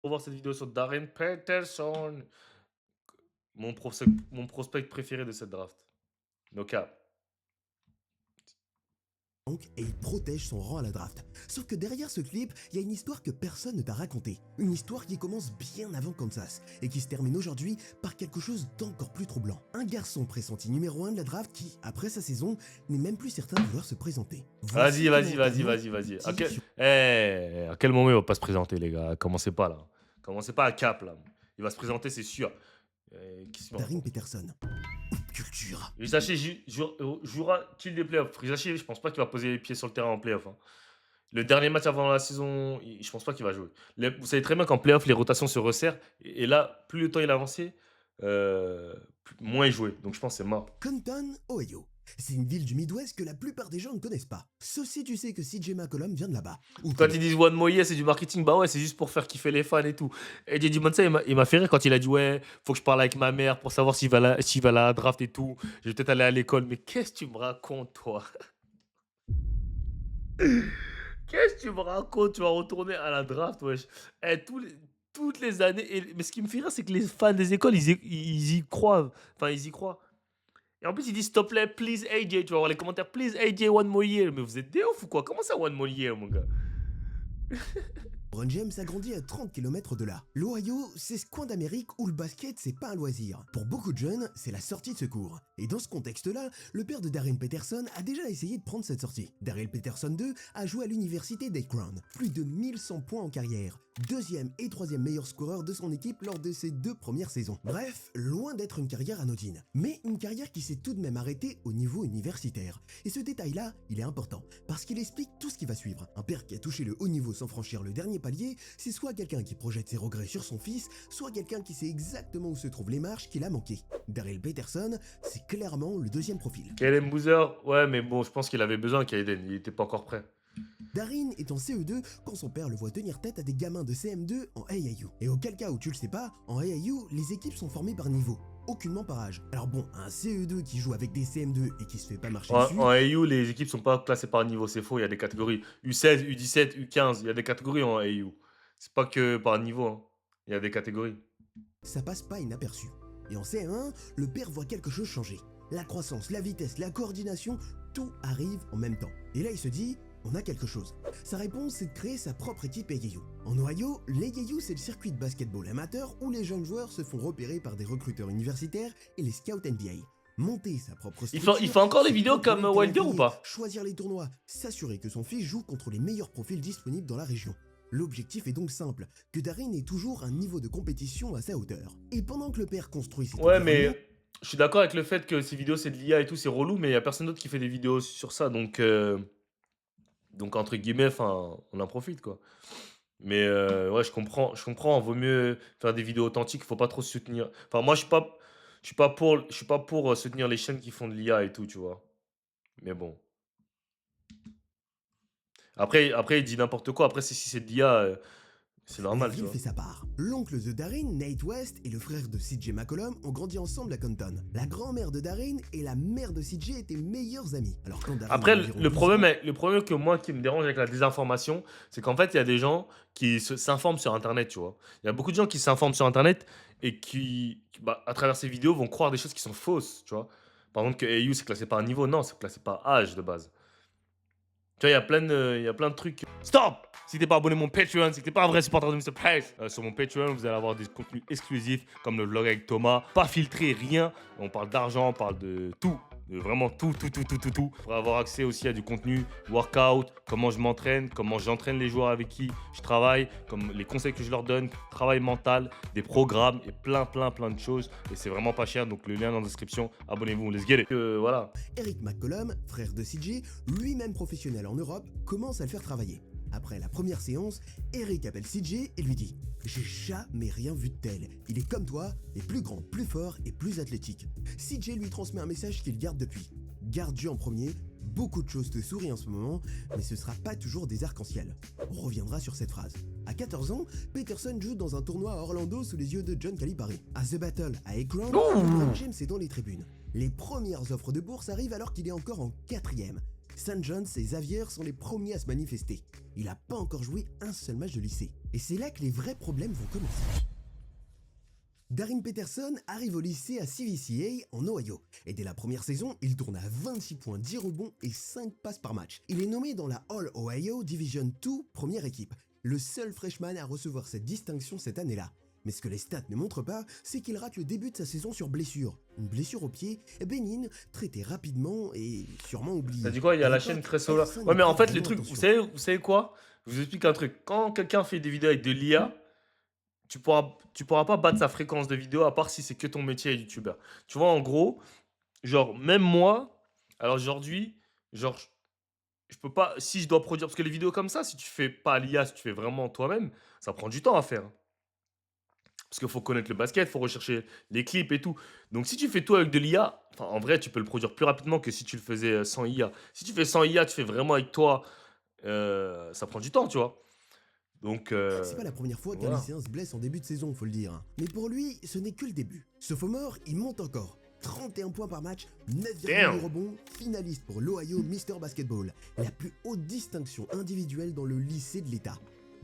Pour voir cette vidéo sur Darren Peterson, mon prospect préféré de cette draft. No cap. Et il protège son rang à la draft. Sauf que derrière ce clip, il y a une histoire que personne ne t'a racontée. Une histoire qui commence bien avant Kansas et qui se termine aujourd'hui par quelque chose d'encore plus troublant. Un garçon pressenti numéro 1 de la draft qui, après sa saison, n'est même plus certain de vouloir se présenter. Vas-y, Voici vas-y, comment vas-y, Talon vas-y, vas-y. À tire quel, sur à quel moment il va pas se présenter, les gars? Commencez pas là. Commencez pas à cap là. Il va se présenter, c'est sûr. Qu'est-ce qu'il me Darin raconte? Peterson. Culture. Rizachi jouera kill des playoffs. Rizachi, je pense pas qu'il va poser les pieds sur le terrain en playoff, hein. Le dernier match avant la saison, je pense pas qu'il va jouer. Vous savez très bien qu'en playoff, les rotations se resserrent. Et là, plus le temps il avançait, moins il jouait. Donc je pense que c'est mort. Compton, Ohio. C'est une ville du Midwest que la plupart des gens ne connaissent pas. Sauf si tu sais que CJ McCollum vient de là-bas. Ou que Quand ils disent One Moye, c'est du marketing, bah ouais, c'est juste pour faire kiffer les fans et tout. Et J.D. Mansa, il m'a fait rire quand il a dit ouais, faut que je parle avec ma mère pour savoir s'il va à la draft et tout. Je vais peut-être aller à l'école. Mais qu'est-ce que tu me racontes, toi? Qu'est-ce que tu me racontes? Tu vas retourner à la draft, wesh. Toutes les années. Mais ce qui me fait rire, c'est que les fans des écoles, ils y croient. Enfin, ils y croient. Et en plus, ils disent s'il te plaît, please AJ. Tu vas voir les commentaires, please AJ, one more year. Mais vous êtes des ouf ou quoi? Comment ça, one more year, mon gars? LeBron James a grandi à 30 km de là. L'Ohio, c'est ce coin d'Amérique où le basket, c'est pas un loisir. Pour beaucoup de jeunes, c'est la sortie de secours. Et dans ce contexte-là, le père de Darren Peterson a déjà essayé de prendre cette sortie. Darren Peterson 2 a joué à l'université d'Akron. Plus de 1100 points en carrière. Deuxième et troisième meilleur scoreur de son équipe lors de ses 2 premières saisons. Bref, loin d'être une carrière anodine. Mais une carrière qui s'est tout de même arrêtée au niveau universitaire. Et ce détail-là, il est important, parce qu'il explique tout ce qui va suivre. Un père qui a touché le haut niveau sans franchir le dernier palier, c'est soit quelqu'un qui projette ses regrets sur son fils, soit quelqu'un qui sait exactement où se trouvent les marches qu'il a manquées. Daryl Peterson, c'est clairement le deuxième profil. Kalen Boozer, ouais, mais bon, je pense qu'il avait besoin, Kaiden. Il était pas encore prêt. Darin est en CE2 quand son père le voit tenir tête à des gamins de CM2 en AAU. Et auquel cas où tu le sais pas, en AAU, les équipes sont formées par niveau, aucunement par âge. Alors bon, un CE2 qui joue avec des CM2 et qui se fait pas marcher dessus, En AU, les équipes sont pas classées par niveau, c'est faux. Il y a des catégories U16, U17, U15. Il y a des catégories en AU. C'est pas que par niveau, hein. Il y a des catégories. ça passe pas inaperçu. Et en CM1, le père voit quelque chose changer. La croissance, la vitesse, la coordination, tout arrive en même temps. Et là, il se dit, on a quelque chose. Sa réponse, c'est de créer sa propre équipe AAU. En Ohio, l'AAU, c'est le circuit de basketball amateur où les jeunes joueurs se font repérer par des recruteurs universitaires et les scouts NBA. Monter sa propre structure, Il fait encore des se vidéos comme contrôler le Wilder ou calendrier, pas? choisir les tournois, s'assurer que son fils joue contre les meilleurs profils disponibles dans la région. L'objectif est donc simple, que Darin ait toujours un niveau de compétition à sa hauteur. Et pendant que le père construit cet Ouais, environnement, mais je suis d'accord avec le fait que ces vidéos, c'est de l'IA et tout, c'est relou, mais il y a personne d'autre qui fait des vidéos sur ça. Donc entre guillemets, enfin, on en profite, quoi. Mais ouais, je comprends, vaut mieux faire des vidéos authentiques, faut pas trop se soutenir. Enfin, moi, je suis pas pour soutenir les chaînes qui font de l'IA et tout, tu vois. Mais bon. Après, il dit n'importe quoi. Après, si c'est de l'IA, c'est la normal, tu ville vois. fait sa part. L'oncle de Darin, Nate West, et le frère de CJ McCollum ont grandi ensemble à Compton. La grand-mère de Darin et la mère de CJ étaient meilleures amies. Alors quand Darin a Après, environ 12 ans, le problème que moi, qui me dérange avec la désinformation, c'est qu'en fait, il y a des gens qui s'informent sur Internet, tu vois. Il y a beaucoup de gens qui s'informent sur Internet et bah, à travers ces vidéos, vont croire des choses qui sont fausses, tu vois. Par exemple, que AU, c'est classé par niveau. Non, c'est classé par âge de base. Tu vois, il y a plein de trucs. Stop! Si t'es pas abonné à mon Patreon, si t'es pas un vrai supporter de Mr. Price, sur mon Patreon, vous allez avoir des contenus exclusifs comme le vlog avec Thomas, pas filtré, rien. On parle d'argent, on parle de tout. De vraiment tout, tout, tout, tout, tout, tout. Pour avoir accès aussi à du contenu, workout, comment je m'entraîne, comment j'entraîne les joueurs avec qui je travaille, comme les conseils que je leur donne, travail mental, des programmes et plein, plein, plein de choses. Et c'est vraiment pas cher, donc le lien dans la description. Abonnez-vous, let's get it. Voilà. Eric McCollum, frère de CJ, lui-même professionnel en Europe, commence à le faire travailler. Après la première séance, Eric appelle CJ et lui dit « J'ai jamais rien vu de tel. Il est comme toi, mais plus grand, plus fort et plus athlétique. » CJ lui transmet un message qu'il garde depuis. « Garde Dieu en premier, beaucoup de choses te sourient en ce moment, mais ce sera pas toujours des arcs-en-ciel. » On reviendra sur cette phrase. À 14 ans, Peterson joue dans un tournoi à Orlando sous les yeux de John Calipari. À The Battle à Akron, LeBron James est dans les tribunes. Les premières offres de bourse arrivent alors qu'il est encore en 4ème. St. John's et Xavier sont les premiers à se manifester. Il n'a pas encore joué un seul match de lycée. Et c'est là que les vrais problèmes vont commencer. Darren Peterson arrive au lycée à CVCA en Ohio. Et dès la première saison, il tourne à 26 points, 10 rebonds et 5 passes par match. Il est nommé dans la All-Ohio Division II première équipe. Le seul freshman à recevoir cette distinction cette année-là. Mais ce que les stats ne montrent pas, c'est qu'il rate le début de sa saison sur blessure. Une blessure au pied, bénigne, traitée rapidement et sûrement oubliée. T'as dit quoi? Il y a À la l'époque, chaîne Cressola. personne Ouais, n'y mais en prête fait, les vraiment trucs, attention. vous savez quoi? Je vous explique un truc. Quand quelqu'un fait des vidéos avec de l'IA, tu pourras pas battre sa fréquence de vidéo à part si c'est que ton métier est youtubeur. Tu vois, en gros, genre, même moi, alors aujourd'hui, genre, je peux pas, si je dois produire, parce que les vidéos comme ça, si tu fais pas l'IA, si tu fais vraiment toi-même, ça prend du temps à faire. Parce qu'il faut connaître le basket, il faut rechercher les clips et tout. Donc si tu fais tout avec de l'IA, enfin, en vrai, tu peux le produire plus rapidement que si tu le faisais sans IA. Si tu fais sans IA, tu fais vraiment avec toi, ça prend du temps, tu vois. Donc, C'est pas la première fois qu'un voilà. lycéen se blesse en début de saison, faut le dire. Hein. Mais pour lui, ce n'est que le début. Sophomore, il monte encore. 31 points par match, 9,8 Damn! rebonds, finaliste pour l'Ohio Mister Basketball, la plus haute distinction individuelle dans le lycée de l'État.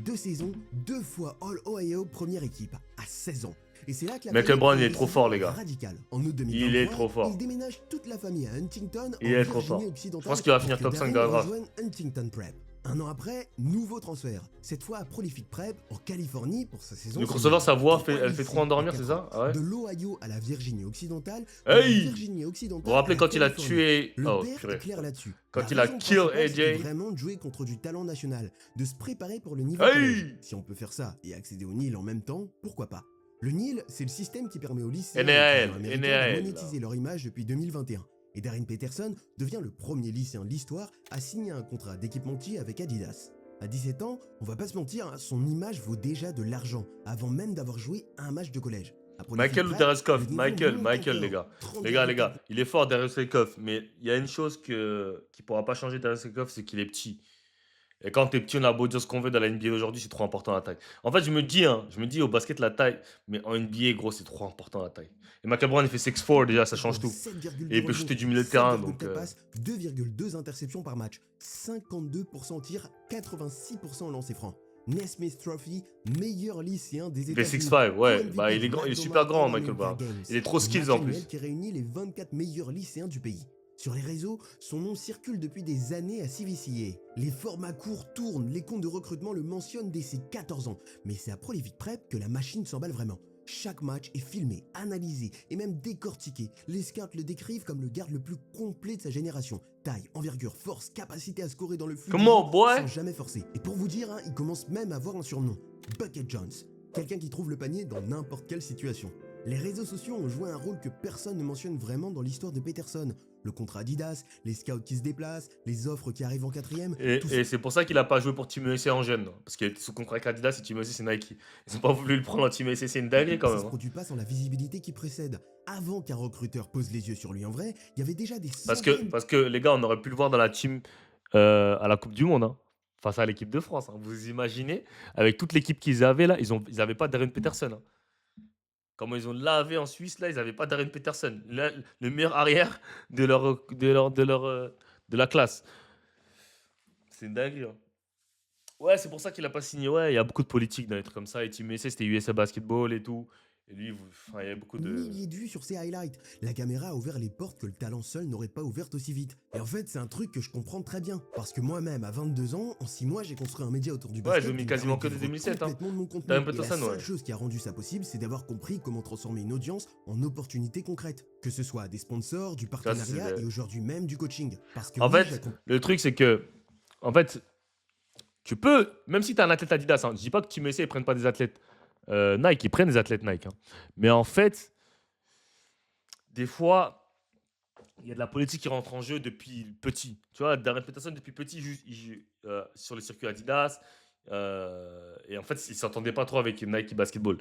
2 saisons, 2 fois All-Ohio première équipe, à 16 ans. Et c'est là que la Michael famille Brown, prend il une est trop décision fort, les gars. radicale. En août Il est 2023, trop fort. il déménage toute la famille à Huntington, Il en est trop fort. Virginie Je occidentale, pense qu'il va pour finir que top 5 Darren de la draft. rejoigne Huntington Prep. Un an après, nouveau transfert, cette fois à Prolific Prep en Californie pour sa saison. Le crossover, sa voix, elle fait lycées trop en endormir, 4 c'est ans. ça? Ah ouais? De l'Ohio à la Virginie occidentale, de la Hey! Virginie Vous occidentale vous à rappelez la quand il a Californie. tué. Le Oh, père est purée. clair là-dessus. Quand La il a raison kill principale, c'était AJ. vraiment de jouer contre du talent national, de se préparer pour le niveau Hey! collège. Si on peut faire ça et accéder au Nil en même temps, pourquoi pas? Le Nil, c'est le système qui permet aux lycéens et étudiants NAL, américains de NAL. là. monétiser leur image depuis 2021. Et Darren Peterson devient le premier lycéen de l'histoire à signer un contrat d'équipementier avec Adidas. À 17 ans, on va pas se mentir, hein, son image vaut déjà de l'argent, avant même d'avoir joué un match de collège. À Prolific Michael ou Prep, Dereskov? le niveau Michael, monte Michael, les encore. gars. 30 Les gars, les gars. 4. Il est fort, Dereskov. Mais il y a une chose qui pourra pas changer Dereskov, c'est qu'il est petit. Et quand t'es petit, on a beau dire ce qu'on veut dans la NBA d'aujourd'hui, c'est trop important la taille. En fait, je me dis au basket la taille, mais en NBA, gros, c'est trop important la taille. Et Michael Brown, il fait 6'4 déjà, ça change tout. 7,2 Et il peut rebonds, shooter du milieu de terrain, 7,4 donc. passes, 2,2 interceptions par match, 52% tir, 86% au lancer franc. Nesmith Trophy, meilleur lycéen des Il fait États-Unis. 6'5, ouais. Co-MVP Bah, il est du grand, il est McDonald's super grand, All Michael Brown. Games. Il est trop Le skills match en annuel plus. qui réunit les 24 meilleurs lycéens du pays. Sur les réseaux, son nom circule depuis des années à CVCA. Les formats courts tournent, les comptes de recrutement le mentionnent dès ses 14 ans. Mais c'est à Prolific Prep que la machine s'emballe vraiment. Chaque match est filmé, analysé et même décortiqué. Les scouts le décrivent comme le garde le plus complet de sa génération. Taille, envergure, force, capacité à scorer dans le flux du Comment, jeu boy? sans jamais forcer. Et pour vous dire, hein, il commence même à avoir un surnom. Bucket Jones. Quelqu'un qui trouve le panier dans n'importe quelle situation. Les réseaux sociaux ont joué un rôle que personne ne mentionne vraiment dans l'histoire de Peterson. Le contrat Adidas, les scouts qui se déplacent, les offres qui arrivent en quatrième, tout ça Et c'est pour ça qu'il a pas joué pour Team USA en jeune. Parce qu'il était sous contrat avec Adidas et Team USA, c'est Nike. Ils ont pas voulu le prendre en Team USA, c'est une dinguerie quand ça même. se Hein. produit pas sans la visibilité qui précède. Avant qu'un recruteur pose les yeux sur lui en vrai, il y avait déjà des Parce centaines. que les gars, on aurait pu le voir dans la team à la Coupe du Monde. Hein, face à l'équipe de France. Hein. Vous imaginez, avec toute l'équipe qu'ils avaient là, ils avaient pas Darren Peterson. Hein. Comment ils ont lavé en Suisse là, ils avaient pas Darren Peterson. Le meilleur arrière de la classe. C'est une dinguerie. Hein. Ouais, c'est pour ça qu'il a pas signé. Ouais, il y a beaucoup de politique dans les trucs comme ça. Et Team USA, c'était USA Basketball et tout. Et lui, enfin, il y avait beaucoup de. Milliers de vues sur ses highlights. La caméra a ouvert les portes que le talent seul n'aurait pas ouvertes aussi vite. Et en fait, c'est un truc que je comprends très bien. Parce que moi-même, à 22 ans, en 6 mois, j'ai construit un média autour du basket. j'ai mis qui me quasiment permet que de de vivre 2007, hein. complètement de mon contenu. Darren Et la Peterson, seule ouais. chose qui a rendu ça possible, c'est d'avoir compris comment transformer une audience en opportunités concrètes. Que ce soit des sponsors, du partenariat c'est- et aujourd'hui même du coaching. Parce que En oui, fait, le truc, c'est que. En fait, tu peux. Même si tu es un athlète Adidas, hein, je dis pas que Team USA, ils prennent pas des athlètes Nike, ils prennent des athlètes Nike. Hein. Mais en fait, des fois, il y a de la politique qui rentre en jeu depuis petit. Tu vois, Darren Peterson, depuis petit, sur le circuit Adidas, Et en fait, il s'entendait pas trop avec Nike Basketball.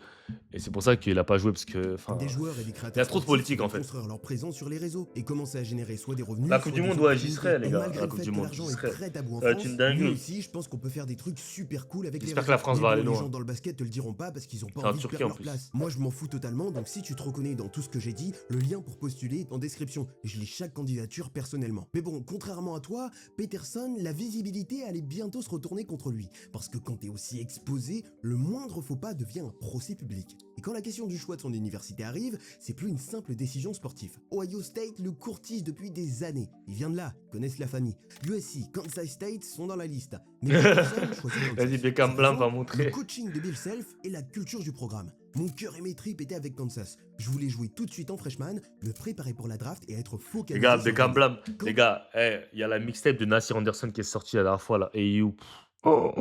Et c'est pour ça qu'il a pas joué parce que, Des enfin, joueurs et des il y créateurs a trop de sportifs qui politique en veulent fait. construire leur présence sur les réseaux et commencer à générer soit des La revenus, Coupe soit du Monde, des ouais, j'y opportunités. serai, les Et gars. malgré La le Coupe fait du que Monde, j'y l'argent est serai. très tabou en Ça va être une France, nous dinguerie. aussi, je pense qu'on peut faire des trucs super cool avec les J'espère que réseaux. la France Mais va bon, aller les loin. gens dans le basket te le diront pas parce qu'ils ont pas C'est en envie de Turquie perdre en leur plus. place. Moi, je m'en fous totalement, donc si tu te reconnais dans tout ce que j'ai dit, le lien pour postuler est en description. Je lis chaque candidature personnellement. Mais bon, contrairement à toi, Peterson, la visibilité allait bientôt se retourner contre lui. Parce que quand t'es aussi exposé, le moindre faux pas devient un procès public. Et quand la question du choix de son université arrive, c'est plus une simple décision sportive. Ohio State le courtise depuis des années. Il vient de là, ils connaissent la famille. USC, Kansas State sont dans la liste. Mais Peterson choisit Vas-y, Kansas. Beckham Sa Blanc va raison, le montrer. coaching de Bill Self et la culture du programme. Mon cœur et mes tripes étaient avec Kansas. Je voulais jouer tout de suite en freshman, me préparer pour la draft et être Les focalisé gars, sur Beckham gagner. Blam. Les gars, il y a la mixtape de Nasir Anderson qui est sortie la dernière fois là. Et you. Oh,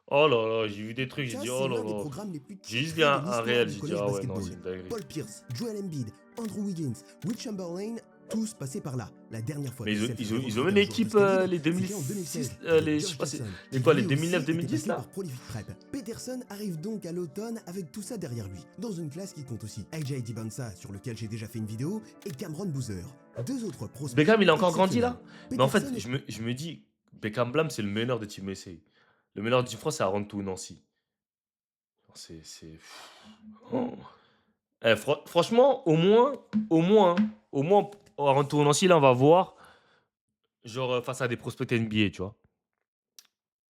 oh là là, j'ai vu des trucs, j'ai Ça, dit c'est oh là l'un des là. programmes les plus J'ai juste vu cheatrés de un l'histoire réel, du j'ai dit collège ah ouais, non, basketball. c'est une dinguerie. Paul Pierce, Joel Embiid, Andrew Wiggins, Will Chamberlain, tous passés par là. La dernière fois Mais que ils ont, Self ils avait ont, ils ont recruté une un joueur de équipe ce calibre, les c'était en 2006, 2016 avec je sais Josh pas, c'est Jackson, les qui quoi, les lui aussi était 2009-2010 passé là. par Prolific Prep. Peterson arrive donc à l'automne avec tout ça derrière lui, dans une classe qui compte aussi AJ Dibonsa, sur lequel j'ai déjà fait une vidéo, et Cameron Boozer, deux autres prospects Beckham, il a encore grandi exceptionnels. là. Mais en Peterson fait, je me dis, Beckham Blam, c'est le meneur de Team USA. Le meneur de Team France, c'est Aaron Nancy. C'est. Oh. Franchement, au moins, Aaron Nancy, là, on va voir, genre, face à des prospects NBA, tu vois.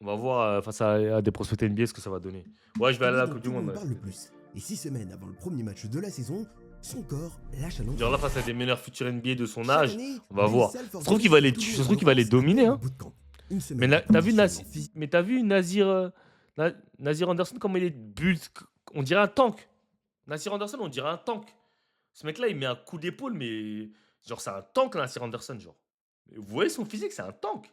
On va voir face à des prospects NBA ce que ça va donner. Ouais, je vais aller à celui la dont Coupe du tout le Monde. monde Ouais, parle le plus. Et 6 semaines avant le premier match de la saison, son corps lâche un genre là, entraînement. face à des meilleurs futurs NBA de son Chaque âge, année, on va Bill voir. Self Ça se trouve qu'il va organise les, ce que tout le ça se monde trouve en qu'il va les France appelle dominer, le hein. bootcamp. Une Mais semaine de conditionnement physique. t'as vu Nazir Anderson, comment il est but. On dirait un tank. Nazir Anderson, on dirait un tank. Ce mec-là, il met un coup d'épaule, mais genre, c'est un tank, Nazir Anderson, genre. Vous voyez son physique, c'est un tank.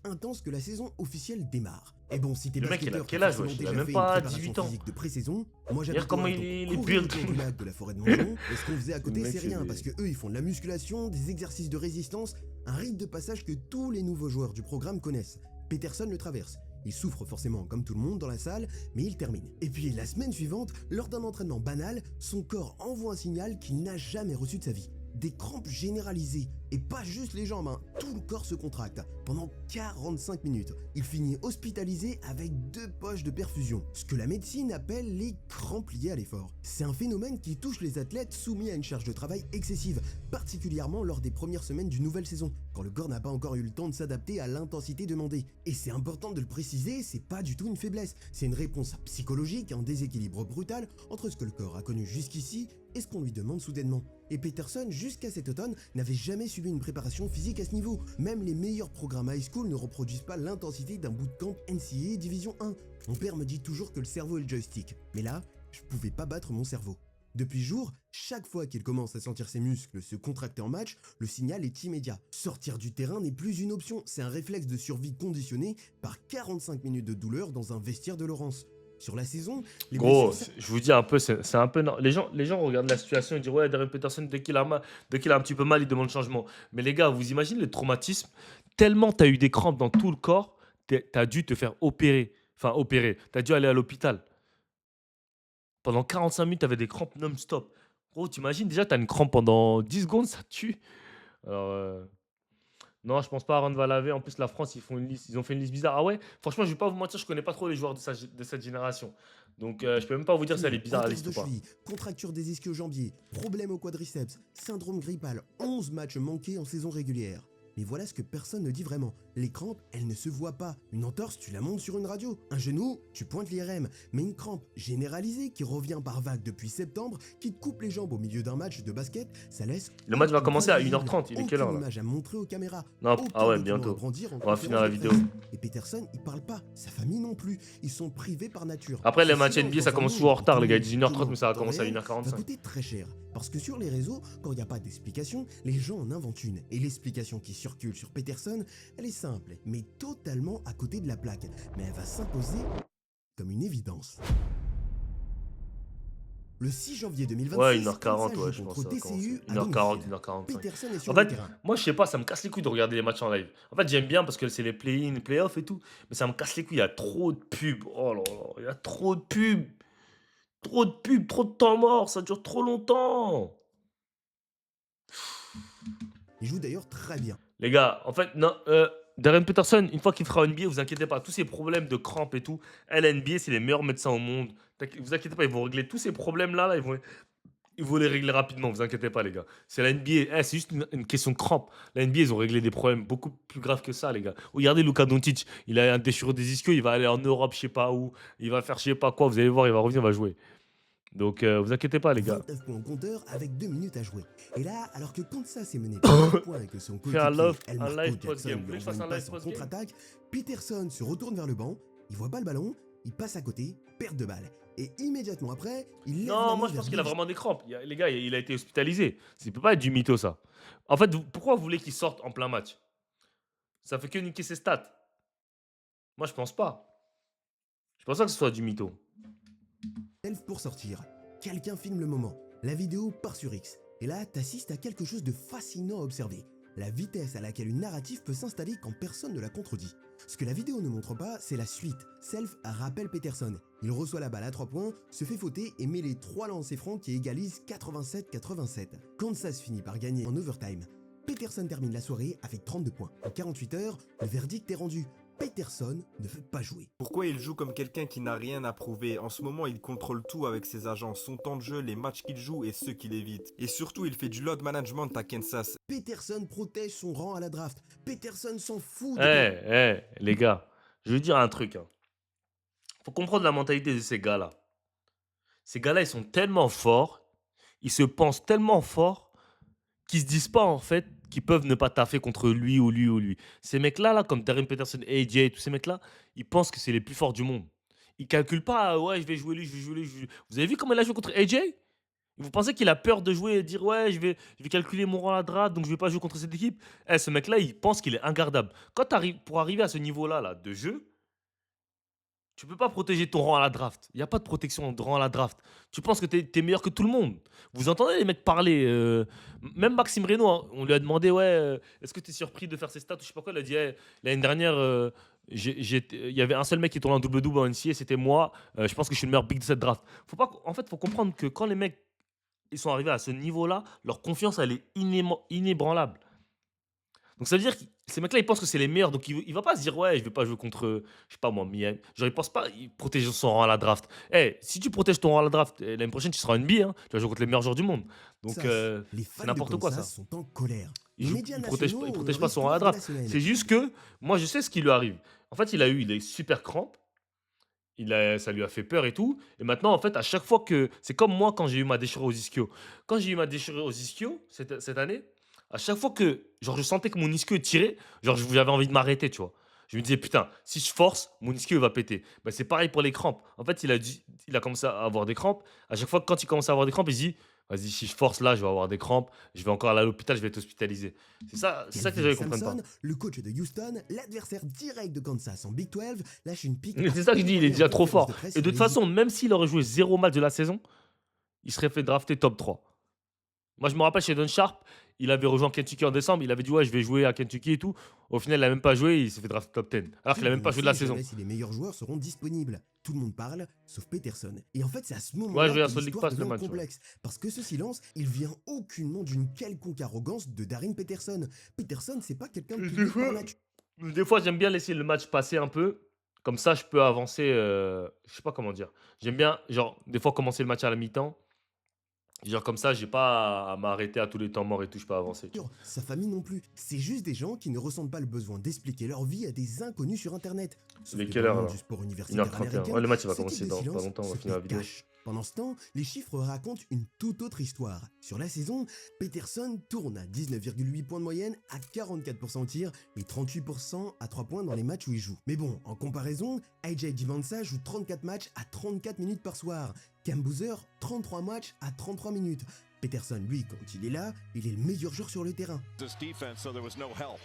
Intense que la saison officielle démarre. Et bon, si t'es Le mec, il a basketteur qui a quel âge, forcément wesh? Il a déjà même fait une pas préparation 18 ans. physique de pré-saison, moi Regarde j'habite comment Toronto. il est Courir build. autour du lac de la forêt de Montgeron, et ce qu'on faisait à Le côté mec, c'est c'est rien, des- parce que eux ils font de la musculation, des exercices de résistance, un rite de passage que tous les nouveaux joueurs du programme connaissent. Peterson le traverse. Il souffre forcément comme tout le monde dans la salle, mais il termine. Et puis la semaine suivante, lors d'un entraînement banal, son corps envoie un signal qu'il n'a jamais reçu de sa vie. Des crampes généralisées, et pas juste les jambes, hein. Tout le corps se contracte. Pendant 45 minutes, il finit hospitalisé avec 2 poches de perfusion, ce que la médecine appelle les crampes liées à l'effort. C'est un phénomène qui touche les athlètes soumis à une charge de travail excessive, particulièrement lors des premières semaines d'une nouvelle saison, quand le corps n'a pas encore eu le temps de s'adapter à l'intensité demandée. Et c'est important de le préciser, c'est pas du tout une faiblesse, c'est une réponse psychologique à un déséquilibre brutal entre ce que le corps a connu jusqu'ici et ce qu'on lui demande soudainement. Et Peterson, jusqu'à cet automne, n'avait jamais suivi une préparation physique à ce niveau. Même les meilleurs programmes high school ne reproduisent pas l'intensité d'un bootcamp NCAA Division 1. Mon père me dit toujours que le cerveau est le joystick. Mais là, je pouvais pas battre mon cerveau. Depuis jour, chaque fois qu'il commence à sentir ses muscles se contracter en match, le signal est immédiat. Sortir du terrain n'est plus une option, c'est un réflexe de survie conditionné par 45 minutes de douleur dans un vestiaire de Laurence. Sur la saison, les Gros, blessures je vous dis un peu, c'est un peu. Les gens regardent la situation et disent ouais, Darren Peterson, dès qu'il a un petit peu mal, il demande changement. Mais les gars, vous imaginez le traumatisme? Tellement tu as eu des crampes dans tout le corps, tu as dû te faire opérer. Enfin, opérer. Tu as dû aller à l'hôpital. Pendant 45 minutes, tu avais des crampes non-stop. Gros, t'imagines déjà, tu as une crampe pendant 10 secondes, ça tue. Alors, non, je pense pas Aaron va laver. En plus, la France, ils font une liste. Ils ont fait une liste bizarre. Ah ouais, franchement, je vais pas vous mentir, je connais pas trop les joueurs de cette génération. Donc, je peux même pas vous dire si elle est bizarre la entorse liste de ou pas. cheville, contracture des ischio-jambiers, problème au quadriceps, syndrome grippal, 11 matchs manqués en saison régulière. Mais voilà ce que personne ne dit vraiment. Les crampes, elles ne se voient pas. Une entorse, tu la montes sur une radio. Un genou, tu pointes l'IRM. Mais une crampe généralisée qui revient par vague depuis septembre, qui te coupe les jambes au milieu d'un match de basket, ça laisse... Le match va aucune commencer à preuve 1h30. Il est quelle heure aucune là? image à montrer aux caméras. Non, Aucun ah ouais, document à bientôt. brandir en On va finir la conférence de vidéo. presse. Et Peterson, il parle pas. Sa famille non plus. Ils sont privés par nature. Après, les Ce matchs silence NBA, dans ça un commence monde toujours en retard, les gars. Ils disent 1h30, étonnant mais ça va temps commencer à réel, va 1h45. coûter très cher. Parce que sur les réseaux, quand il n'y a pas d'explication, les gens en inventent une. Et l'explication qui circule sur Peterson, elle est simple, mais totalement à côté de la plaque. Mais elle va s'imposer comme une évidence. Le 6 janvier Ouais, 2026, 1h40, Kansas ouais, joue je pense contre que ça a commencé. TCU à 1h40, domicile. 1h45. Peterson est En sur le fait, terrain. moi, je sais pas, ça me casse les couilles de regarder les matchs en live. En fait, j'aime bien parce que c'est les play-in, les play-off et tout. Mais ça me casse les couilles, il y a trop de pubs. Oh là là, il y a trop de pubs. Trop de pubs, trop de temps mort, ça dure trop longtemps. Il joue d'ailleurs très bien. Les gars, en fait, non, Darren Peterson, une fois qu'il fera NBA, vous inquiétez pas, tous ces problèmes de crampes et tout, la NBA, c'est les meilleurs médecins au monde. Vous inquiétez pas, ils vont régler tous ces problèmes-là, là, ils vont les régler rapidement, vous inquiétez pas, les gars. C'est la NBA, c'est juste une question de crampes. La NBA, ils ont réglé des problèmes beaucoup plus graves que ça, les gars. Regardez Luka Doncic, il a un déchirure des ischios, il va aller en Europe, je sais pas où, il va faire je sais pas quoi, vous allez voir, il va revenir, il va jouer. Donc, vous inquiétez pas, les gars. 29 points au compteur avec 2 minutes à jouer. Et là, alors que Kansas est mené par 3 points et que son Fais un coéquipier live, un Elmarko live Jackson post-game. Vous lui voulez que je envoie fasse une un live passe en post-game? contre-attaque, Peterson se retourne vers le banc, il voit pas le ballon, il passe à côté, perte de balle. Et immédiatement après, il lève la Non, main moi je vers pense qu'il a Bill. vraiment des crampes. Les gars, il a été hospitalisé. Ça peut pas être du mytho, ça. En fait, pourquoi vous voulez qu'il sorte en plein match? Ça fait que niquer ses stats. Moi, je pense pas. Je pense pas que ce soit du mytho. Elf pour sortir. Quelqu'un filme le moment. La vidéo part sur X. Et là, t'assistes à quelque chose de fascinant à observer. La vitesse à laquelle une narrative peut s'installer quand personne ne la contredit. Ce que la vidéo ne montre pas, c'est la suite. Self rappelle Peterson. Il reçoit la balle à 3 points, se fait fauter et met les 3 lancers francs qui égalisent 87-87. Kansas finit par gagner en overtime. Peterson termine la soirée avec 32 points. En 48 heures, le verdict est rendu. Peterson ne veut pas jouer. Pourquoi il joue comme quelqu'un qui n'a rien à prouver? En ce moment, il contrôle tout avec ses agents, son temps de jeu, les matchs qu'il joue et ceux qu'il évite. Et surtout, il fait du load management à Kansas. Peterson protège son rang à la draft. Peterson s'en fout Eh, de... les gars, je veux dire un truc. Faut comprendre la mentalité de ces gars-là. Ces gars-là, ils sont tellement forts, ils se pensent tellement forts qu'ils se disent pas en fait qu'ils peuvent ne pas taffer contre lui ou lui ou lui. Ces mecs-là, là, comme Darren Peterson, AJ, tous ces mecs-là, ils pensent que c'est les plus forts du monde. Ils calculent pas, ouais, je vais jouer lui, je vais jouer lui. Vous avez vu comment il a joué contre AJ? Vous pensez qu'il a peur de jouer et dire ouais, je vais calculer mon rang à la draft, donc je vais pas jouer contre cette équipe? Ce mec-là, il pense qu'il est ingardable. Pour arriver à ce niveau-là là, de jeu, tu peux pas protéger ton rang à la draft. Il n'y a pas de protection de rang à la draft. Tu penses que tu es meilleur que tout le monde. Vous entendez les mecs parler. Même Maxime Reynaud, hein, on lui a demandé ouais, est-ce que tu es surpris de faire ses stats ou je sais pas quoi. Il a dit eh, l'année dernière, il y avait un seul mec qui tournait en double-double en NCAA, c'était moi. Je pense que je suis le meilleur big de cette draft. En fait, faut comprendre que quand les mecs ils sont arrivés à ce niveau-là, leur confiance, elle est inébranlable. Donc ça veut dire que ces mecs-là, ils pensent que c'est les meilleurs. Donc il va pas se dire, ouais, je vais pas jouer contre, je sais pas moi, Miami. Genre, il pense pas, il protège son rang à la draft. Eh, si tu protèges ton rang à la draft, l'année prochaine, tu seras NBA. Hein, tu vas jouer contre les meilleurs joueurs du monde. Donc Les c'est fans n'importe de quoi Kansas ça. sont en colère. Il, Les joue, médias il protège, nationaux il ont protège leur pas son rang à la histoire de draft. la semaine. C'est juste que, moi, je sais ce qui lui arrive. En fait, il est super crampes. Ça lui a fait peur et tout. Et maintenant, en fait, à chaque fois que. C'est comme moi quand j'ai eu ma déchirure aux ischio. Quand j'ai eu ma déchirure aux ischio cette année, à chaque fois que genre, je sentais que mon ischio tirait, genre j'avais envie de m'arrêter, tu vois. Je me disais, putain, si je force, mon ischio il va péter. Bah, c'est pareil pour les crampes. En fait, il a commencé à avoir des crampes. À chaque fois, quand il commence à avoir des crampes, il se dit, vas-y, si je force là, je vais avoir des crampes. Je vais encore aller à l'hôpital, je vais être hospitalisé. C'est ça que les gens Kelvin ne comprennent pas. Sampson, le coach de Houston, l'adversaire direct de Kansas en Big 12, lâche une pique. C'est ça que je dis, il est déjà trop fort. Et de toute façon, façon, même s'il aurait joué 0 match de la saison, il serait fait drafter top 3. Moi, je me rappelle chez Don Sharp, il avait rejoint Kentucky en décembre. Il avait dit, ouais, je vais jouer à Kentucky et tout. Au final, il n'a même pas joué. Il s'est fait drafter top 10. Alors qu'il n'a même pas joué de la saison. Si les meilleurs joueurs seront disponibles. Tout le monde parle, sauf Peterson. Et en fait, c'est à ce Ouais, moment-là je que regarde sur League l'histoire Pass le devient match. Ouais. complexe. Parce que ce silence, il vient aucunement d'une quelconque arrogance de Darren Peterson. Peterson, c'est pas quelqu'un de public par nature. Des fois, j'aime bien laisser le match passer un peu. Comme ça, je peux avancer. Je sais pas comment dire. J'aime bien, genre, des fois, commencer le match à la mi-temps. Genre, comme ça, j'ai pas à m'arrêter à tous les temps morts et tout. Je peux avancer. Tu vois. Sa famille non plus. C'est juste des gens qui ne ressentent pas le besoin d'expliquer leur vie à des inconnus sur Internet. Il est quelle heure là Du sport universitaire 1h31. américain, Ouais, le match il va ce type commencer de dans pas silence longtemps. On va se finir la fait vidéo. cash. Pendant ce temps, les chiffres racontent une toute autre histoire. Sur la saison, Peterson tourne à 19,8 points de moyenne, à 44% au tir et 38% à 3 points dans les matchs où il joue. Mais bon, en comparaison, AJ Divansa joue 34 matchs à 34 minutes par soir. Cam Boozer, 33 matchs à 33 minutes. Peterson, lui, quand il est là, il est le meilleur joueur sur le terrain. This defense, so there was no help.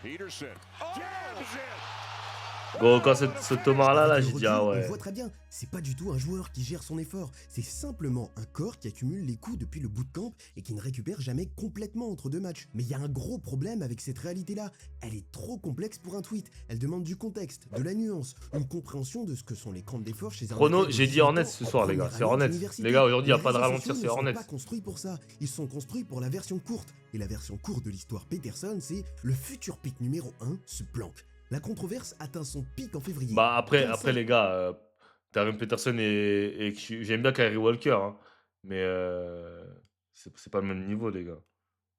Peterson jams it. Bon, quand ce Thomas-là, Avec là, le j'ai dit, recul, ah on ouais. voit très bien, c'est pas du tout un joueur qui gère son effort, c'est simplement un corps qui accumule les coups depuis le bootcamp et qui ne récupère jamais complètement entre deux matchs. Mais il y a un gros problème avec cette réalité-là, elle est trop complexe pour un tweet, elle demande du contexte, de la nuance, une compréhension de ce que sont les crampes d'effort chez un Chrono, athlète de j'ai dit 18 Hornets ans ce en soir, les gars. première C'est année Hornets. Les d'université. gars, aujourd'hui, il Les n'y a pas de réseaux ralentir, sociaux c'est ne sont Hornets. pas construits pour ça, ils sont construits pour la version courte. Et la version courte de l'histoire Peterson, c'est le futur pick numéro 1 se planque. La controverse atteint son pic en février. Bah, après, Kansas- les gars, Darren Peterson j'aime bien Kyrie Walker, hein, mais c'est pas le même niveau, les gars.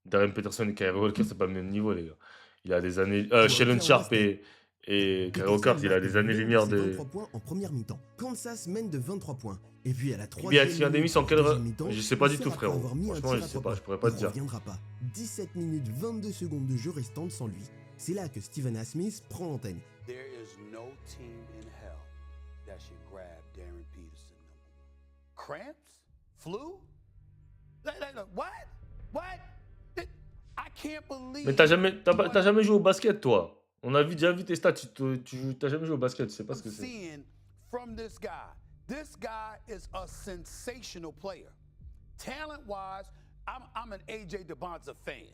Darren Peterson et Kyrie Walker, c'est pas le même niveau, les gars. Il a des années. Sheldon Walker au Sharp basket. et Kyrie Peterson Walker, il a marque des l'une de années-lumière ses de. 23 points en première mi-temps. Kansas mène de 23 points. Et puis à la Il a troisième des minute miss en de quelle. deuxième mi-temps, Je sais pas il du sort tout, après frérot. avoir mis un Franchement, tir je à sais trois pas, points. je pourrais pas te Il dire. reviendra pas. 17 minutes 22 secondes de jeu restantes sans lui. C'est là que Steven A. Smith prend l'antenne. There is no team in hell that should grab Darren Peterson number 1. Cramps? Flu? What? What? I can't believe. Mais t'as jamais joué au basket, toi. On a déjà vu tes stats. T'as jamais joué au basket, tu sais pas ce que c'est. Seeing from this guy. This guy is a sensational player. Talent-wise, I'm an AJ DeBonza fan.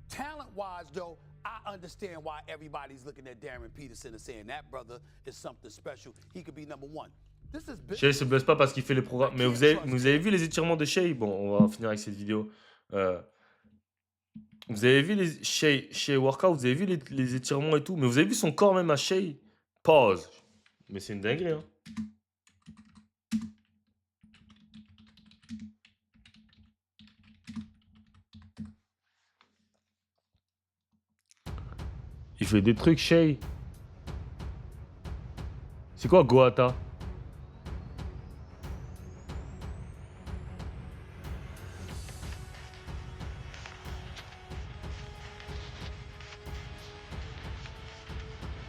Talent-wise, though, I understand why everybody's looking at Darren Peterson and saying that brother is something special. He could be number 1. This is Shea se blesse pas parce qu'il fait les programmes. Mais vous avez vu les étirements de Shea? Bon, on va finir avec cette vidéo. Vous avez vu les Shea workout, vous avez vu les étirements et tout, mais vous avez vu son corps même à Shea? Pause. Mais c'est une dinguerie, hein. Il fait des trucs, Shea. C'est quoi Goata?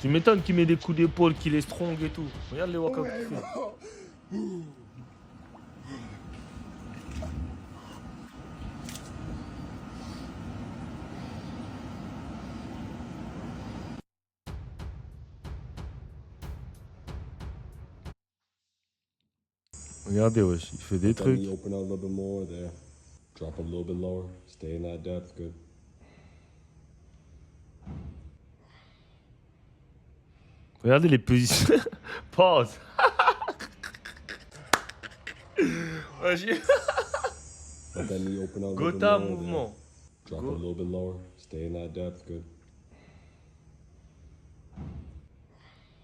Tu m'étonnes qu'il met des coups d'épaule, qu'il est strong et tout. Regarde les workouts qu'il fait. Regardez, wesh, il fait des trucs. Open out a little bit more there. Drop a little bit lower. Stay in that depth. Good. Regardez les positions. Pause. Ouais, Let that knee open out a little bit Gotha more mouvement. there. Drop Go. a little bit lower. Stay in that depth. Good.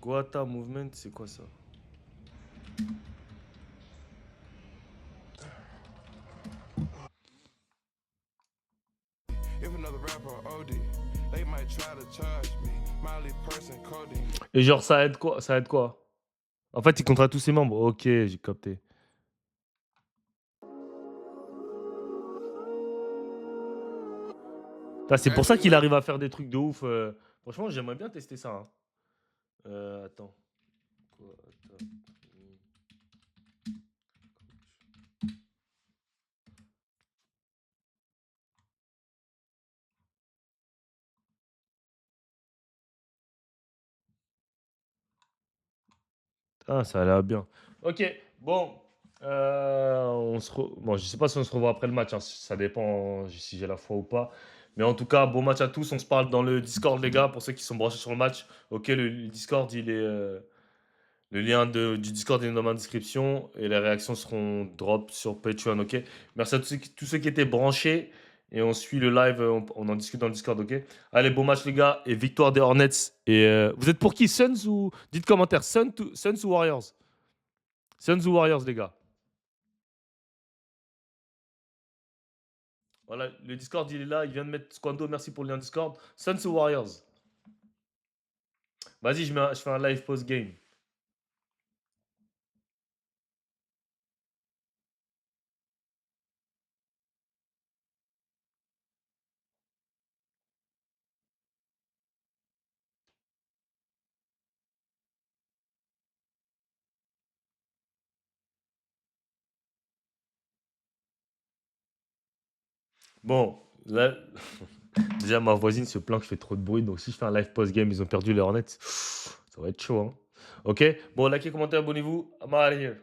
Goata movement, c'est quoi ça? Et genre, ça aide quoi? Ça aide quoi? En fait, il contrat tous ses membres. Ok, j'ai capté. C'est pour ça qu'il arrive à faire des trucs de ouf. Franchement, j'aimerais bien tester ça, hein. Attends. Quoi, attends. Ah, ça a l'air bien. Ok, bon. Bon, je sais pas si on se revoit après le match, hein. Ça dépend si j'ai la foi ou pas. Mais en tout cas, bon match à tous. On se parle dans le Discord, les gars, pour ceux qui sont branchés sur le match. Ok, le Discord, le lien du Discord est dans ma description. Et les réactions seront drop sur Patreon, ok? Merci à tous ceux qui étaient branchés. Et on suit le live, on en discute dans le Discord, ok? Allez, bon match, les gars. Et victoire des Hornets. Et vous êtes pour qui? Suns ou. Dites commentaire. Suns ou Warriors? Suns ou Warriors, les gars? Voilà, le Discord, il est là. Il vient de mettre Squando. Merci pour le lien Discord. Suns ou Warriors? Vas-y, je fais un live post-game. Bon, là, déjà ma voisine se plaint que je fais trop de bruit, donc si je fais un live post-game, ils ont perdu les Hornets, Ça va être chaud, hein. Ok? Bon, likez, commentez, abonnez-vous. I'm out of here.